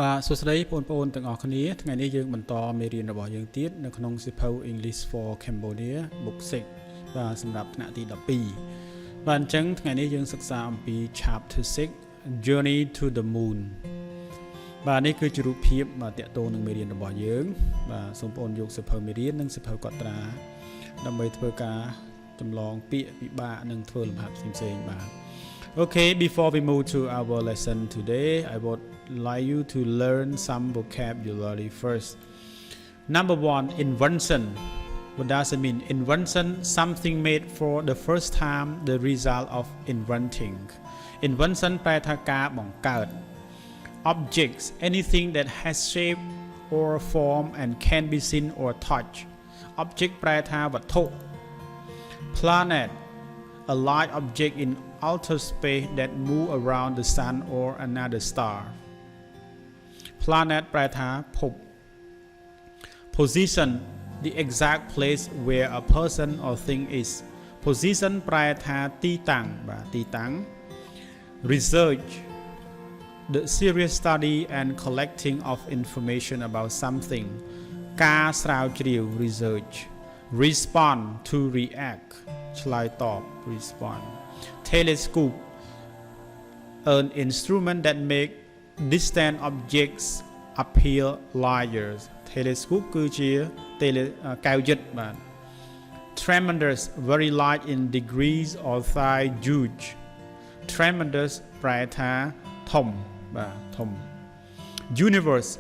បាទសួស្តីបងប្អូនទាំងអស់គ្នាថ្ងៃនេះយើងបន្តមេរៀនរបស់យើងទៀតនៅក្នុងសៀវភៅ English for Cambodia Book 6បាទសម្រាប់ថ្នាក់ទី12បាទអញ្ចឹងថ្ងៃនេះយើងសិក្សាអំពី Chapter 6 Journey to the Moon បាទនេះគឺជារូបភាពបាទតាក់ទងនឹងមេរៀនរបស់យើងបាទសូមបងប្អូនយកសៀវភៅមេរៀននិងសៀវភៅកត់ត្រាដើម្បីធ្វើការចម្លងពាក្យពិបាកនិងធ្វើលំហាត់ផ្សេងៗបាទ Okay, before we move to our lesson today, I would like you to learn some vocabulary first. Number one, invention. What does it mean? Invention, something made for the first time, the result of inventing. Invention แปลថាការបង្កើត Objects, anything that has shape or form and can be seen or touched. Object แปลថាវត្ថុ Planet, a light object in outer space that move around the sun or another star. Planet แปลថាភព Position, the exact place where a person or thing is. Position แปลថាទីតាំងបាទទីតាំង Research, the serious study and collecting of information about something. ការស្រាវជ្រាវ Research. Respond, to react. ឆ្លើយតប Respond. Telescope, an instrument that make distant objects appear larger. Telescope គឺជាកែវយឹតបាទ Tremendous, very large in degrees or size, huge. Tremendous ប្រែថាធំបាទធំ Universe,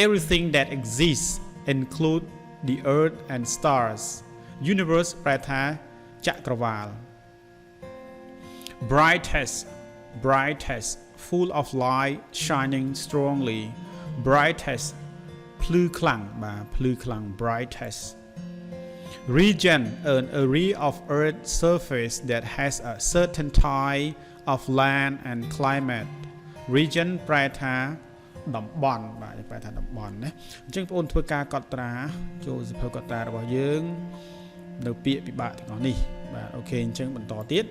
everything that exists include the earth and stars. Universe ប្រែថាចក្រវាលBrightest, full of light, shining strongly. Brightest ភ្លឺខ្លាំងបាទភ្លឺខ្លាំង Brightest. Region, an area of Earth's surface that has a certain type of land and climate. Region ប្រែថាតំបន់បាទប្រែថាតំបន់ណាអញ្ចឹងបងប្អូនធ្វើការកត់ត្រាចូលសៀវភៅកត់ត្រារបស់យើងនៅពាក្យពិបាកទាំងអស់នេះបាទអូខេអញ្ចឹងបន្តទៀត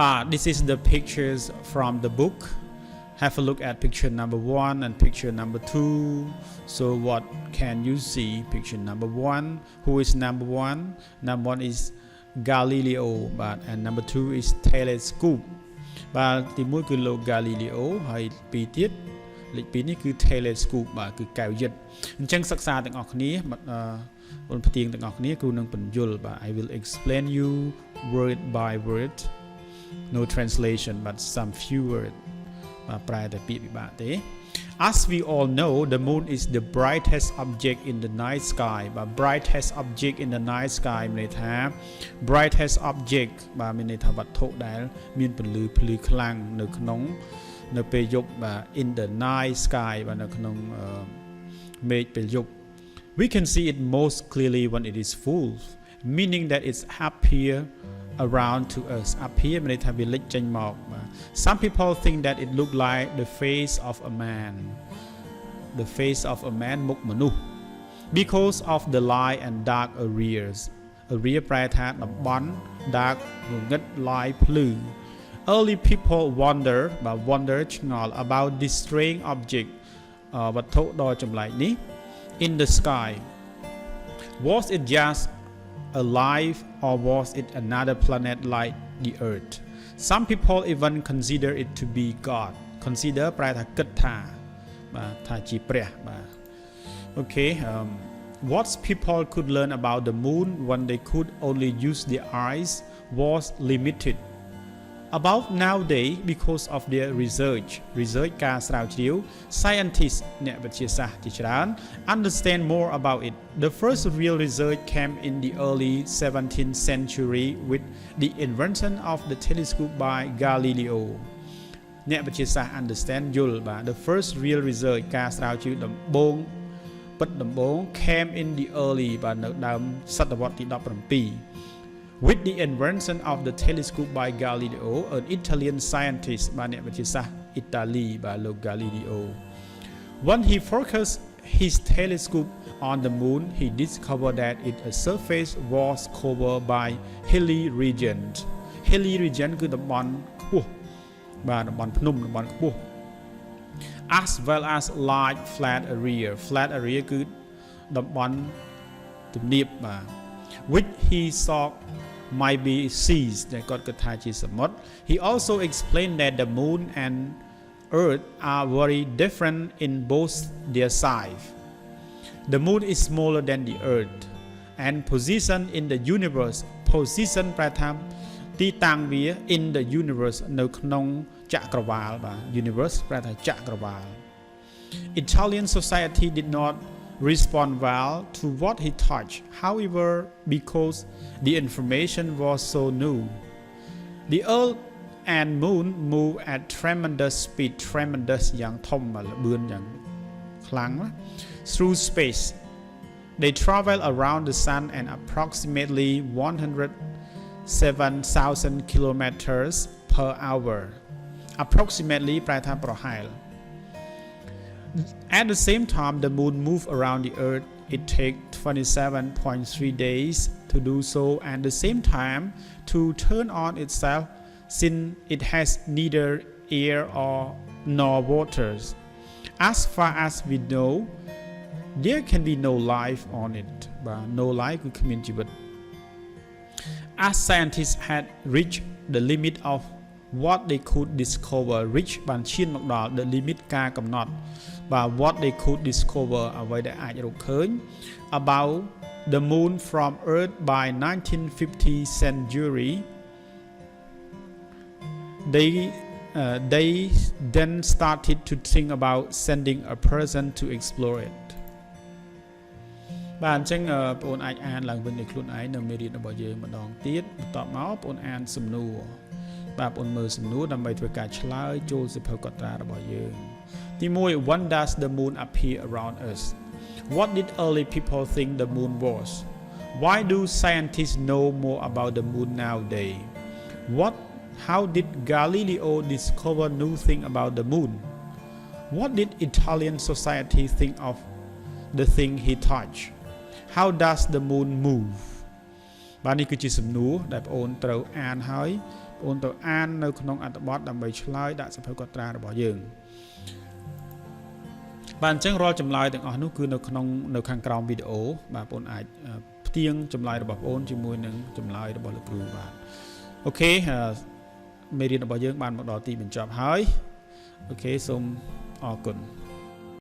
But this is the pictures from the book. Have a look at picture number 1 and picture number 2. So what can you see? Picture number 1. Who is number 1? Number 1 is Galileo. But and number 2 is telescope. But ទី1គឺលោក Galileo ហើយពីរទៀតលេខ2នេះគឺ telescope បាទគឺកែវយឹតអញ្ចឹងសិក្សាទាំងអស់គ្នាបងផ្ទៀងទាំងអស់គ្នាគ្រូនឹងបញ្យល់បាទ I will explain you word by word.No translation but some few words ប្រែតែពាក្យពិបាកទេ As we all know the moon is the brightest object in the night sky បាទ brightest object in the night sky មានន័យថា brightest object បាទមានន័យថាវត្ថុដែលមានពន្លឺភ្លឺខ្លាំងនៅពេលយប់បាទ in the night sky បាទនៅក្នុងមេឃពេលយប់ We can see it most clearly when it is full meaning that it's appear around to us appear មានន័យថាវាលេចចេញមកបាទ Some people think that it look like the face of a man មុខមនុស្ស because of the light and dark areas area ប្រែថាតំបន់ dark ងងឹត light ភ្លឺ Early people wonder ឆ្ងល់ about this strange object វត្ថុដ៏ចម្លែកនេះ in the sky was it just alive or was it another planet like the earth some people even consider it to be God consider ប្រែថាគិតថាបាទថាជាព្រះបាទ Okay what people could learn about the moon when they could only use their eyes was limited about nowadays because of their research ការស្រាវជ្រាវ scientists អ្នកវិទ្យាសាស្ត្រជាច្រើន understand more about it the first real research came in the early 17th century with the invention of the telescope by Galileo អ្នកវិទ្យាសាស្ត្រ understand យល់បាទ the first real research ការស្រាវជ្រាវដំបូង came in the early បាទនៅដើមសតវត្សទី17With the invention of the telescope by Galileo, an Italian scientist បាទអ្នកវិទ្យាសាស្ត្រអ៊ីតាលីបាទលោក Galileo When he focused his telescope on the moon, he discovered that its surface was covered by hilly region គឺតំបន់ខ្ពស់បាទតំបន់ភ្នំតំបន់ខ្ពស់ as well as large flat area คือតំបន់ទំនាបបាទ which he saw might be seas ដែលគាត់គិតថាជាសមុទ្រ he also explained that the moon and earth are very different in both their size the moon is smaller than the earth and position in the universe position ប្រែថាទីតាំងវា in the universe នៅក្នុងចក្រវាឡបាទ universe ប្រែថាចក្រវាឡ Italian society did not respond well to what he touched however because the information was so new the earth and moon move at tremendous speed tremendous យ៉ាងធំលឿនយ៉ាងខ្លាំង through space they travel around the sun and approximately 107,000 kilometers per hour approximately ប្រែថាប្រហែល At the same time the moon moves around the earth it takes 27.3 days to do so and the same time to turn on itself since it has neither air or nor waters as far as we know there can be no life on it but no life គឺគ្មានជីវិត As scientists had reached the limit of what they could discover reach បានឈានមកដល់ the limit ការកំណត់បាទ what they could discover អ្វីដែលអាចរកឃើញ about the moon from earth by 1950 century they then started to think about sending a person to explore it បាទអញ្ចឹងបងប្អូនអាចអានឡើងវិញដោយខ្លួនឯងនៅមេរៀនរបស់យើងម្ដងទៀតបន្ទាប់មកបងប្អូនអានសំណួរបាទបងប្អូនមើលសំណួរដើម្បីធ្វើការឆ្លើយចូលសៀវភៅកត់ត្រារបស់យើងទី1 When does the moon appear around us What did early people think the moon was Why do scientists know more about the moon nowadays How did Galileo discover new thing about the moon What did Italian society think of the thing he touched How does the moon move បាទនេះគឺជាសំណួរដែលបងប្អូនត្រូវអានហើយបងប្អូនត្រូវអាននៅក្នុងអត្ថបទដើម្បីឆ្លើយដាក់សៀវភៅកត់ត្រារបស់យើងបាទអញ្ចឹងរាល់ចម្លើយទាំងអស់នោះគឺនៅខាងក្រោមវីដេអូបាទបងប្អូនអាចផ្ទៀងចម្លើយរបស់បងប្អូនជាមួយនឹងចម្លើយរបស់លោកគ្រូបាទអូខេមេរៀនរបស់យើងបានមកដល់ទីបញ្ចប់ហើយអូខេសូមអរគុណ